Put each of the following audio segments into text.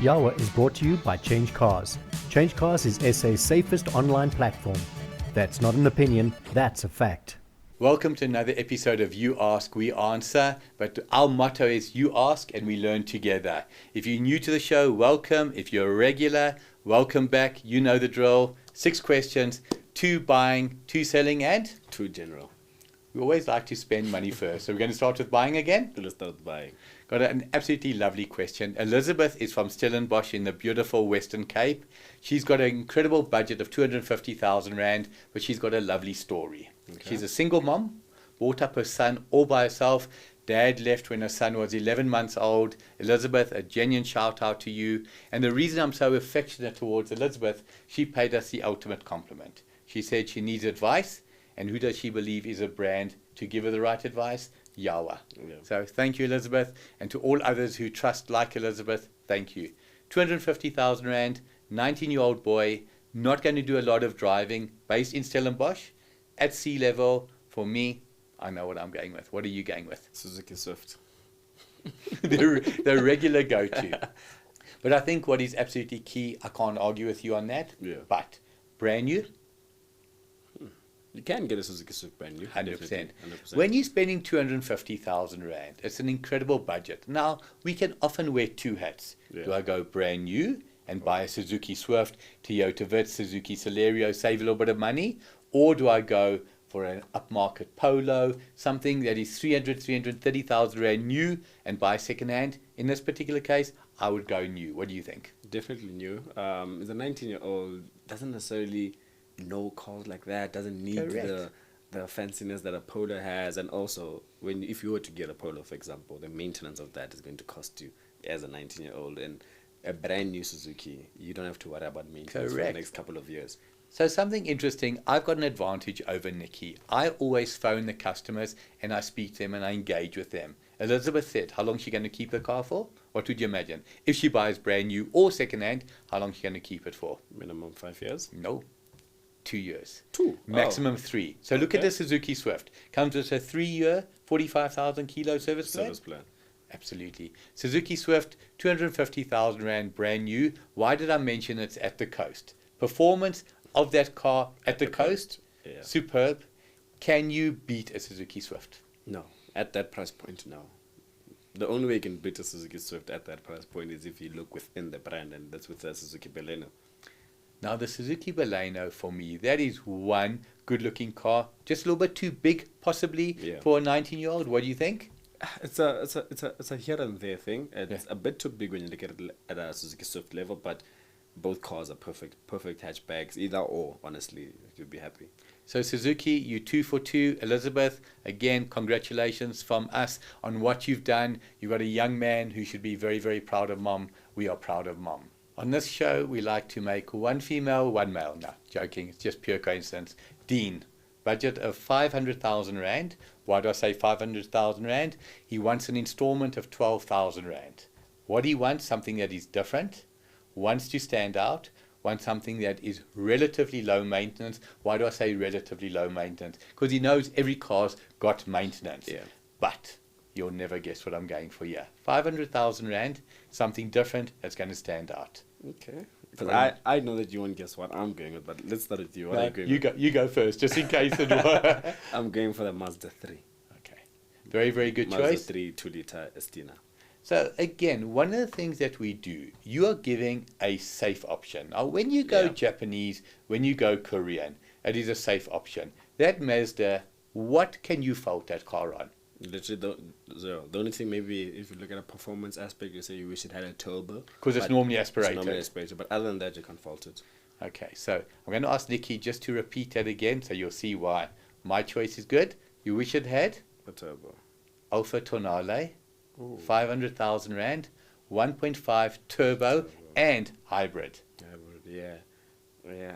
YAWA is brought to you by CHANGECARS. CHANGECARS is SA's safest online platform. That's not an opinion, that's a fact. Welcome to another episode of You Ask, We Answer, but our motto is You Ask and We Learn Together. If you're new to the show, welcome. If you're a regular, welcome back. You know the drill. 6 questions, 2 buying, 2 selling, and 2 general. We always like to spend money first. So we're going to start with buying again? Let's start with buying. Got an absolutely lovely question. Elizabeth is from Stellenbosch in the beautiful Western Cape. She's got an incredible budget of 250,000 Rand, but she's got a lovely story. Okay. She's a single mom, brought up her son all by herself. Dad left when her son was 11 months old. Elizabeth, a genuine shout out to you. And the reason I'm so affectionate towards Elizabeth, she paid us the ultimate compliment. She said she needs advice. And who does she believe is a brand to give her the right advice? YAWA. Yeah. So thank you, Elizabeth. And to all others who trust like Elizabeth, thank you. 250,000 Rand, 19-year-old boy, not going to do a lot of driving, based in Stellenbosch, at sea level. For me, I know what I'm going with. What are you going with? Suzuki Swift. the regular go-to. But I think what is absolutely key, I can't argue with you on that, but brand new. You can get a Suzuki Swift brand new. 100%. When you're spending 250,000 Rand, it's an incredible budget. Now, we can often wear 2 hats. Yeah. Do I go brand new and buy a Suzuki Swift, Toyota Vitz, Suzuki Celerio, save a little bit of money? Or do I go for an upmarket Polo, something that is 330,000 Rand new and buy second hand? In this particular case, I would go new. What do you think? Definitely new. The 19-year-old doesn't necessarily know cars like that, doesn't need the fanciness that a Polo has. And also, if you were to get a Polo, for example, the maintenance of that is going to cost you as a 19-year-old. And a brand new Suzuki, you don't have to worry about maintenance for the next couple of years. So something interesting, I've got an advantage over Nikki. I always phone the customers and I speak to them and I engage with them. Elizabeth said, how long is she going to keep the car for? What would you imagine? If she buys brand new or second hand, how long is she going to keep it for? Minimum 5 years? No. 2 years. 2? Maximum 3. So look at the Suzuki Swift. Comes with a 3-year, 45,000 kilo service plan. Absolutely. Suzuki Swift, 250,000 Rand, brand new. Why did I mention it's at the coast? Performance of that car at the coast, superb. Can you beat a Suzuki Swift? No. At that price point, no. The only way you can beat a Suzuki Swift at that price point is if you look within the brand, and that's with the Suzuki Baleno. Now, the Suzuki Baleno, for me, that is one good-looking car. Just a little bit too big, possibly, for a 19-year-old. What do you think? It's a here and there thing. It's a bit too big when you look at it at a Suzuki Swift level, but both cars are perfect hatchbacks. Either or, honestly, you'll be happy. So Suzuki, you 2 for 2. Elizabeth, again, congratulations from us on what you've done. You've got a young man who should be very, very proud of mom. We are proud of mom. On this show, we like to make 1 female, 1 male. No, joking, it's just pure coincidence. Dean, budget of 500,000 Rand. Why do I say 500,000 Rand? He wants an installment of 12,000 Rand. What he wants, something that is different, wants to stand out, wants something that is relatively low maintenance. Why do I say relatively low maintenance? Because he knows every car's got maintenance. Yeah. But you'll never guess what I'm going for here. 500,000 Rand, something different that's going to stand out. Okay. Because I know that you won't guess what I'm going with, but let's start with you. What are you going with? You go first, just in case it was. I'm going for the Mazda 3. Okay. Very, very good choice. Mazda 3 2-liter Estina. So again, one of the things that we do, you are giving a safe option. Now, when you go Japanese, when you go Korean, it is a safe option. That Mazda, what can you fault that car on? Literally, zero. The only thing, maybe if you look at a performance aspect, you say you wish it had a turbo. Because it's normally aspirated. It's normally aspirated, but other than that, you can't fault it. Okay, so I'm going to ask Nikki just to repeat that again, so you'll see why my choice is good. You wish it had a turbo. Alfa Tonale, 500,000 Rand, 1.5 turbo and hybrid. Hybrid, yeah.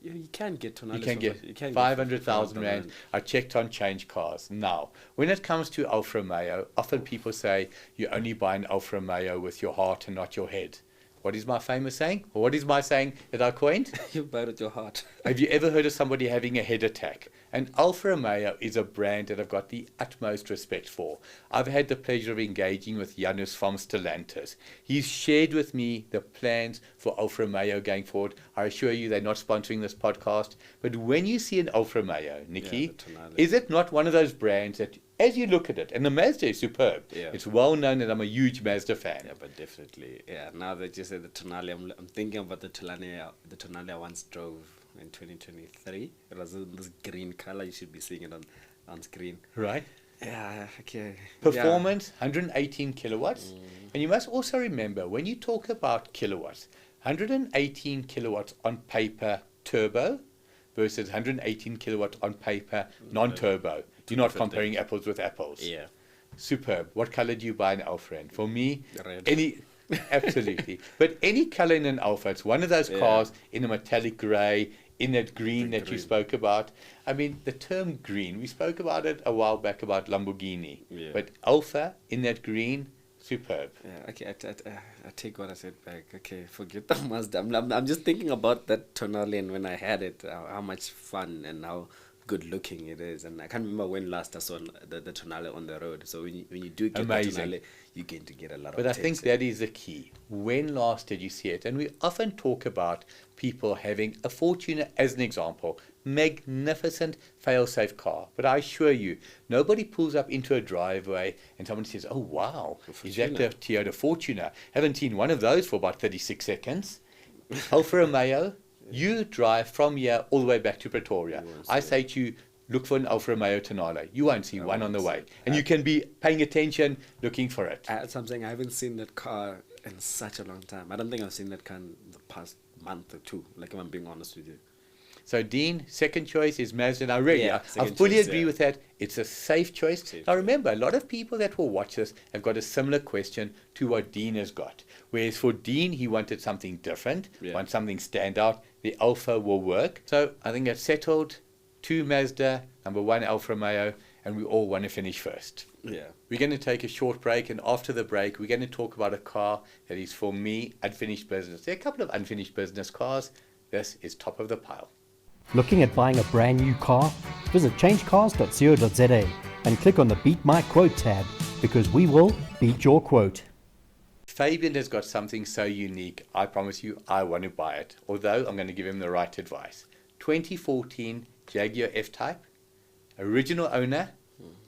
You can get Tonale. You can get 500,000 Rand. I checked on CHANGECARS. Now, when it comes to Alfa Romeo, often people say you only buy an Alfa Romeo with your heart and not your head. What is my famous saying? Or what is my saying that I coined? You bite at your heart. Have you ever heard of somebody having a head attack? And Alfa Romeo is a brand that I've got the utmost respect for. I've had the pleasure of engaging with Janus from Stellantis. He's shared with me the plans for Alfa Romeo going forward. I assure you they're not sponsoring this podcast. But when you see an Alfa Romeo, Nikki, is it not one of those brands that, as you look at it, and the Mazda is superb. Yeah. It's well known that I'm a huge Mazda fan. Yeah, but definitely. Yeah, now that you said the Tonale, I'm thinking about the Tonale I once drove in 2023. It was in this green color. You should be seeing it on screen. Right. Yeah, okay. Performance, 118 kilowatts. And you must also remember, when you talk about kilowatts, 118 kilowatts on paper turbo versus 118 kilowatts on paper non-turbo. You're not comparing apples with apples. Yeah. Superb. What color do you buy an Alfa in? For me, Red. Absolutely. But any color in an Alfa, it's one of those cars in a metallic gray, in that green that you spoke about. I mean, the term green, we spoke about it a while back about Lamborghini. Yeah. But Alfa in that green, superb. Yeah, okay, I take what I said back. Okay, forget the Mazda. I'm just thinking about that Tonale and when I had it, how much fun and how good looking it is. And I can't remember when last I saw the Tonale on the road. So when you do get the Tonale, you're going to get a lot of But I think that is the key. When last did you see it? And we often talk about people having a Fortuner as an example. Magnificent fail-safe car. But I assure you, nobody pulls up into a driveway and someone says, oh, wow, is that the Toyota Fortuner? Haven't seen one of those for about 36 seconds. Alfa Romeo, you drive from here all the way back to Pretoria. I say to you, look for an Alfa Romeo Tonale. You won't see one on the way. And you can be paying attention, looking for it. So I'm saying I haven't seen that car in such a long time. I don't think I've seen that car in the past month or two, like if I'm being honest with you. So, Dean, second choice is Mazda. Now, really, I fully agree with that. It's a safe choice. Now, remember, a lot of people that will watch this have got a similar question to what Dean has got. Whereas for Dean, he wanted something different, want something stand out. The Alfa will work. So, I think it's settled. 2 Mazda, number 1 Alfa Romeo, and we all want to finish first. Yeah. We're going to take a short break, and after the break, we're going to talk about a car that is, for me, unfinished business. There are a couple of unfinished business cars. This is top of the pile. Looking at buying a brand new car? Visit changecars.co.za and click on the Beat My Quote tab, because we will beat your quote. Fabian has got something so unique, I promise you, I want to buy it. Although I'm going to give him the right advice. 2014 Jaguar F-Type, original owner,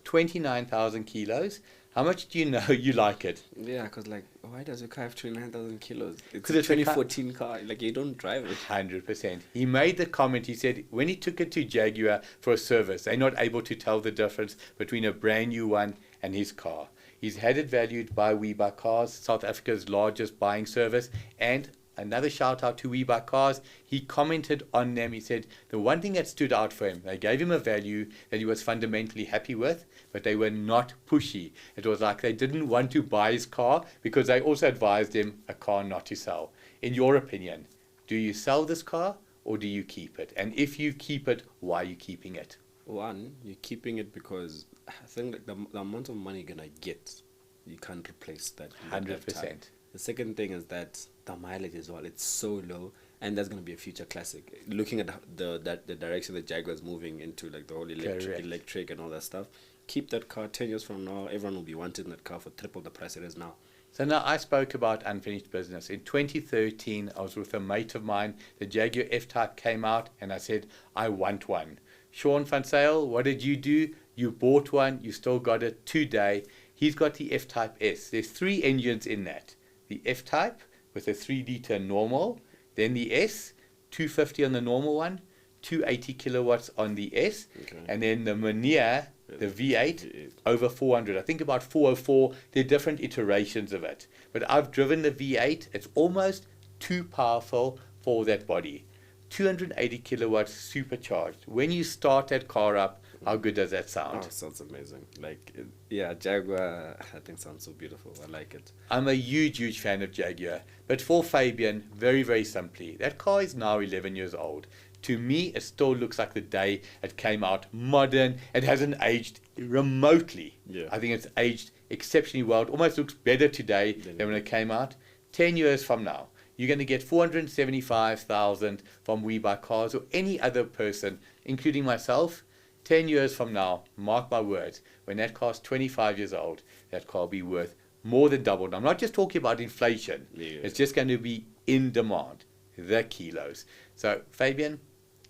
29,000 kilos. How much do you know you like it? Yeah, because like, why does your car have 29,000 kilos? It's 'Cause a it's a 2014 car. Like, you don't drive it. 100%. He made the comment, he said, when he took it to Jaguar for a service, they're not able to tell the difference between a brand new one and his car. He's had it valued by We Buy Cars, South Africa's largest buying service, and another shout out to We Buy Cars. He commented on them. He said the one thing that stood out for him, they gave him a value that he was fundamentally happy with, but they were not pushy. It was like they didn't want to buy his car because they also advised him a car not to sell. In your opinion, do you sell this car or do you keep it? And if you keep it, why are you keeping it? One, you're keeping it because I think that the amount of money you're going to get, you can't replace that. 100%. The second thing is that the mileage as well, it's so low, and that's going to be a future classic. Looking at the direction that Jaguar is moving into, like the whole electric and all that stuff, keep that car 10 years from now, everyone will be wanting that car for triple the price it is now. So now I spoke about unfinished business. In 2013, I was with a mate of mine. The Jaguar F-Type came out, and I said, I want one. Sean Van Sale, what did you do? You bought one. You still got it today. He's got the F-Type S. There's 3 engines in that. The F-Type with a 3-liter normal, then the S, 250 on the normal one, 280 kilowatts on the S, and then the Mania, the V8, over 400. I think about 404. There are different iterations of it. But I've driven the V8. It's almost too powerful for that body. 280 kilowatts supercharged. When you start that car up, how good does that sound? Oh, it sounds amazing. Like, yeah, Jaguar, I think sounds so beautiful. I like it. I'm a huge fan of Jaguar. But for Fabian, very simply, that car is now 11 years old. To me, it still looks like the day it came out. Modern. It hasn't aged remotely. Yeah. I think it's aged exceptionally well. It almost looks better today than when it came out. 10 years from now, You're going to get 475,000 from We Buy Cars or any other person, including myself. 10 years from now, mark my words, when that car's 25 years old, that car will be worth more than double. I'm not just talking about inflation. Yeah. It's just going to be in demand, the kilos. So, Fabian,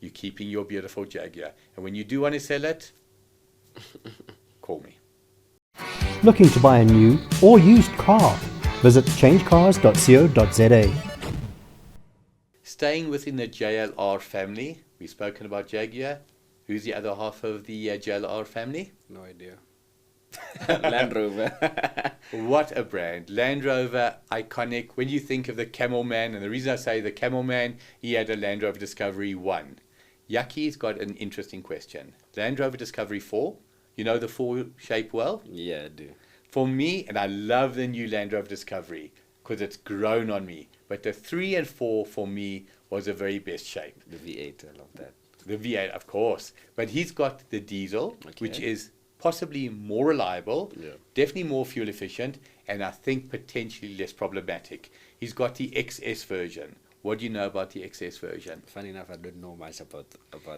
you're keeping your beautiful Jaguar. And when you do want to sell it, call me. Looking to buy a new or used car? Visit changecars.co.za. Staying within the JLR family, we've spoken about Jaguar. Who's the other half of the JLR family? No idea. Land Rover. What a brand. Land Rover, iconic. When you think of the Camel Man, and the reason I say the Camel Man, he had a Land Rover Discovery 1. Yucky's got an interesting question. Land Rover Discovery 4, you know the 4 shape well? Yeah, I do. For me, and I love the new Land Rover Discovery because it's grown on me, but the 3 and 4 for me was the very best shape. The V8, I love that. The V8, of course. But he's got the diesel, which is possibly more reliable, definitely more fuel efficient, and I think potentially less problematic. He's got the XS version. What do you know about the XS version? Funny enough, I don't know much about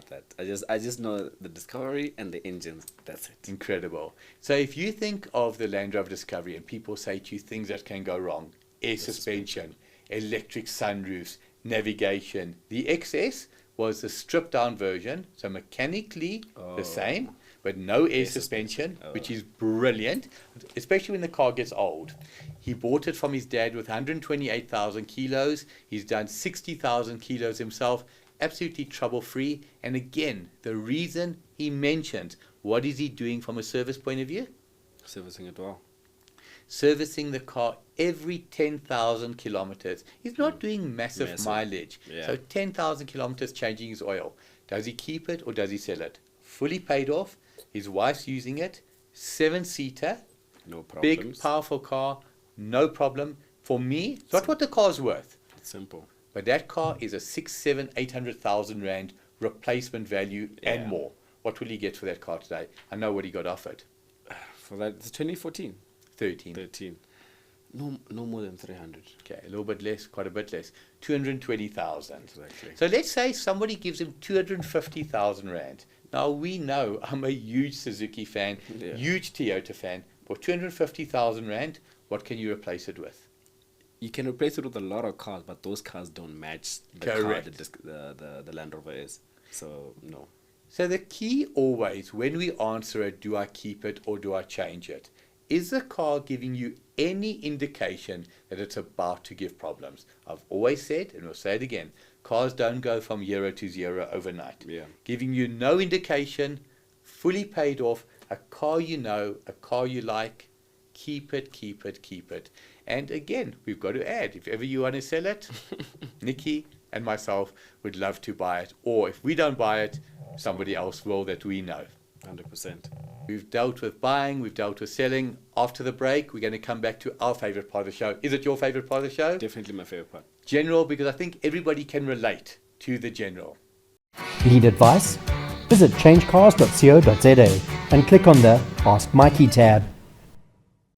that. I just know the Discovery and the engines. That's it. Incredible. So if you think of the Land Rover Discovery and people say to you things that can go wrong, air suspension, electric sunroofs, navigation, the XS was the stripped down version, so mechanically the same, but no air suspension, which is brilliant, especially when the car gets old. He bought it from his dad with 128,000 kilos. He's done 60,000 kilos himself, absolutely trouble-free. And again, the reason he mentioned, what is he doing from a service point of view? Servicing it well. Servicing the car every 10,000 kilometers. He's not doing massive mileage. So 10,000 kilometers changing his oil. Does he keep it or does he sell it? Fully paid off. His wife's using it. 7-seater. No problems. Big, powerful car. No problem. For me, it's not what the car's worth. It's simple. But that car is a 800,000 rand replacement value and more. What will he get for that car today? I know what he got offered. For that, it's 2014. 13. No more than 300. Okay, a little bit less, quite a bit less. 220,000. Exactly. So let's say somebody gives him 250,000 rand. Now we know I'm a huge Suzuki fan, huge Toyota fan. For 250,000 rand, what can you replace it with? You can replace it with a lot of cars, but those cars don't match the car the Land Rover is. So no. So the key always, when we answer it, do I keep it or do I change it? Is the car giving you any indication that it's about to give problems? I've always said, and we'll say it again, cars don't go from 0 to 0 overnight. Giving you no indication, fully paid off, a car you know, a car you like, keep it, keep it, keep it. And again, we've got to add, if ever you want to sell it, Nikki and myself would love to buy it. Or if we don't buy it, somebody else will that we know. 100%. We've dealt with buying, we've dealt with selling. After the break, we're going to come back to our favorite part of the show. Is it your favorite part of the show? Definitely my favorite part. General, because I think everybody can relate to the general. Need advice? Visit changecars.co.za and click on the Ask Mikey tab.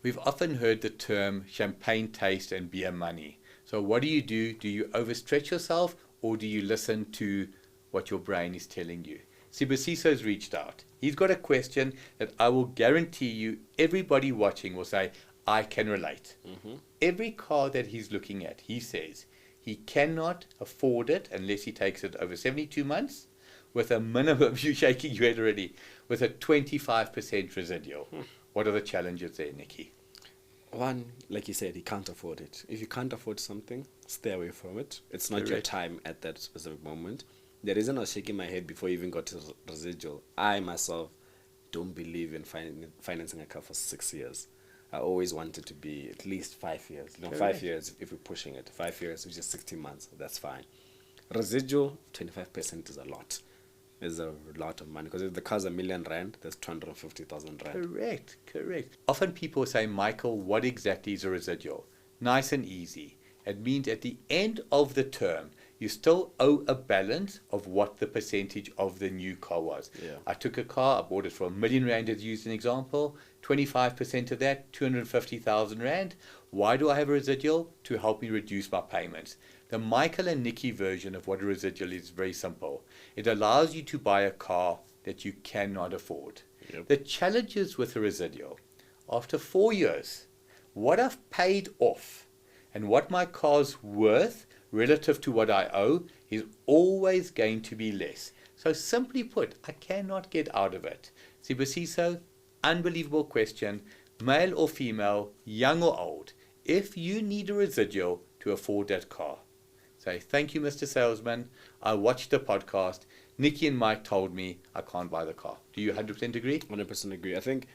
We've often heard the term champagne taste and beer money. So what do? Do you overstretch yourself or do you listen to what your brain is telling you? Sibasiso's reached out. He's got a question that I will guarantee you everybody watching will say, I can relate. Every car that he's looking at, he says he cannot afford it unless he takes it over 72 months with a minimum, you're shaking your head already, with a 25% residual. What are the challenges there, Nikki? One, like you said, he can't afford it. If you can't afford something, stay away from it. It's not your time at that specific moment. The reason I was shaking my head before I even got to residual, I myself don't believe in financing a car for 6 years. I always wanted to be at least 5 years. 5 years if we're pushing it. 5 years, which is 60 months. That's fine. Residual, 25% is a lot. Is a lot of money because if the car's R1 million, that's 250,000 rand. Correct. Often people say, Michael, what exactly is a residual? Nice and easy. It means at the end of the term, you still owe a balance of what the percentage of the new car was. I took a car, I bought it for R1 million, as used an example, 25% of that, 250,000 rand. Why do I have a residual? To help me reduce my payments. The Michael and Nikki version of what a residual is very simple. It allows you to buy a car that you cannot afford. Yep. The challenges with a residual, after 4 years, what I've paid off and what my car's worth relative to what I owe is always going to be less. So simply put, I cannot get out of it. Sibusiso, unbelievable question, male or female, young or old. If you need a residual to afford that car, say, thank you, Mr. Salesman. I watched the podcast. Nikki and Mike told me I can't buy the car. Do you 100% agree? 100% agree. I think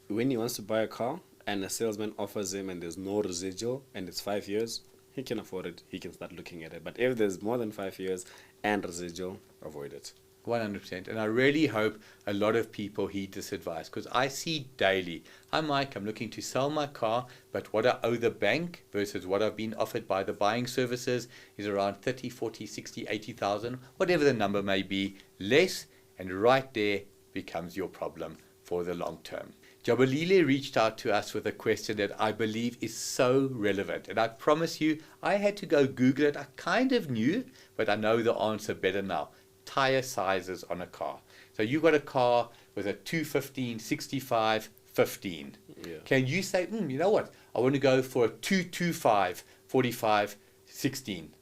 when he wants to buy a car and a salesman offers him and there's no residual and it's 5 years, he can afford it. He can start looking at it. But if there's more than 5 years and residual, avoid it. 100%. And I really hope a lot of people heed this advice, because I see daily, I'm Mike, I'm looking to sell my car, but what I owe the bank versus what I've been offered by the buying services is around 30, 40, 60, 80,000, whatever the number may be, less, and right there becomes your problem for the long term. Jabalile reached out to us with a question that I believe is so relevant, and I promise you, I had to go Google it. I kind of knew, but I know the answer better now. Tire sizes on a car. So you've got a car with a 215, 65, 15. Yeah. Can you say, you know what, I want to go for a 225, 45, 16?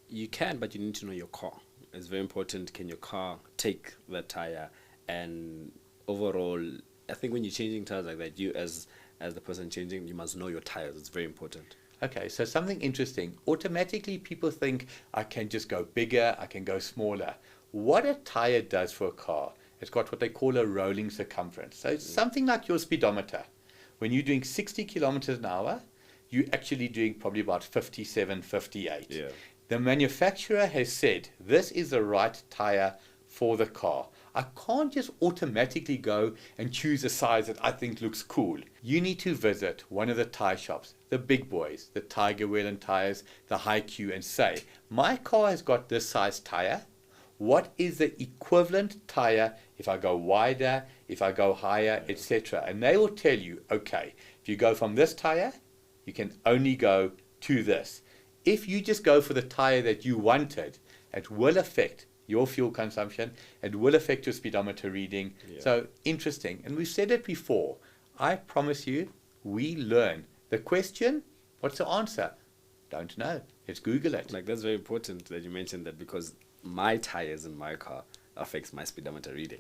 You can, but you need to know your car. It's very important. Can your car take that tire? And overall, I think when you're changing tires like that, you as the person changing, you must know your tires. It's very important. Okay, so something interesting. Automatically, people think I can just go bigger, I can go smaller. What a tire does for a car, it's got what they call a rolling circumference. So it's something like your speedometer. When you're doing 60 kilometers an hour, you're actually doing probably about 57, 58. Yeah. The manufacturer has said this is the right tire for the car. I can't just automatically go and choose a size that I think looks cool. You need to visit one of the tire shops, the big boys, the Tiger Wheel and Tires, the Hi-Q, and say, my car has got this size tire. What is the equivalent tire if I go wider, if I go higher, etc.? And they will tell you, okay, if you go from this tire, you can only go to this. If you just go for the tire that you wanted, it will affect your fuel consumption, it will affect your speedometer reading. Yeah. So interesting. And we've said it before. I promise you, we learn. The question, what's the answer? Don't know. Let's Google it. Like, that's very important that you mentioned that, because my tires in my car affects my speedometer reading.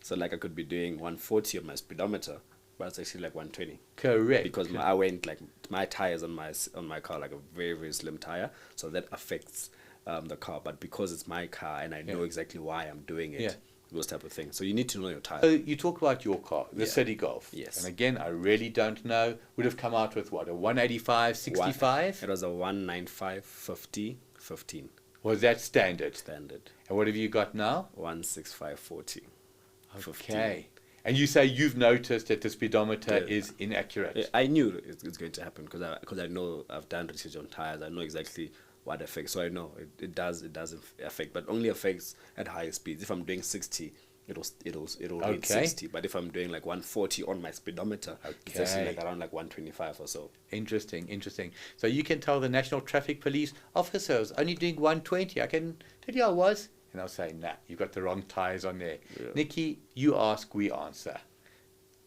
So like I could be doing 140 on my speedometer, but it's actually like 120. Correct. Because I went like my tires on my car like a very, very slim tire, so that affects the car. But because it's my car and I know exactly why I'm doing it, those type of things. So you need to know your tires. So you talk about your car, the City Golf. Yes. And again, I really don't know. Would have come out with what, a 185, 65? It was a 195, 50, 15. Was that standard? Standard. And what have you got now? 165, 40. Okay. And you say you've noticed that the speedometer is inaccurate. Yeah, I knew it's going to happen because I know I've done research on tires. I know exactly what affects. So I know it does affect, but only affects at higher speeds. If I'm doing 60, it'll read 60. But if I'm doing like 140 on my speedometer, it's actually like around like 125 or so. Interesting. So you can tell the National Traffic Police officers only doing 120. I can tell you I was. And I'll say, nah, you've got the wrong tires on there. Yeah. Nikki, you ask, we answer.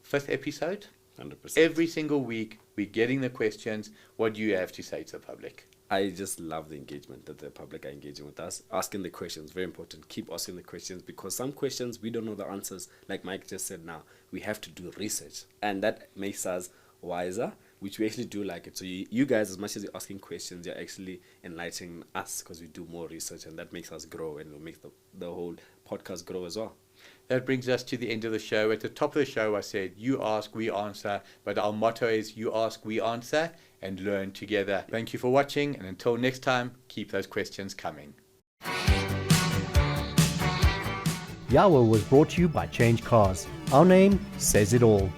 5th episode? 100%. Every single week, we're getting the questions. What do you have to say to the public? I just love the engagement that the public are engaging with us. Asking the questions, very important. Keep asking the questions, because some questions we don't know the answers. Like Mike just said now, we have to do research. And that makes us wiser, which we actually do like it. So you guys, as much as you're asking questions, you're actually enlightening us, because we do more research, and that makes us grow, and it makes the whole podcast grow as well. That brings us to the end of the show. At the top of the show, I said, you ask, we answer. But our motto is, you ask, we answer, and learn together. Thank you for watching, and until next time, keep those questions coming. YAWA was brought to you by Change Cars. Our name says it all.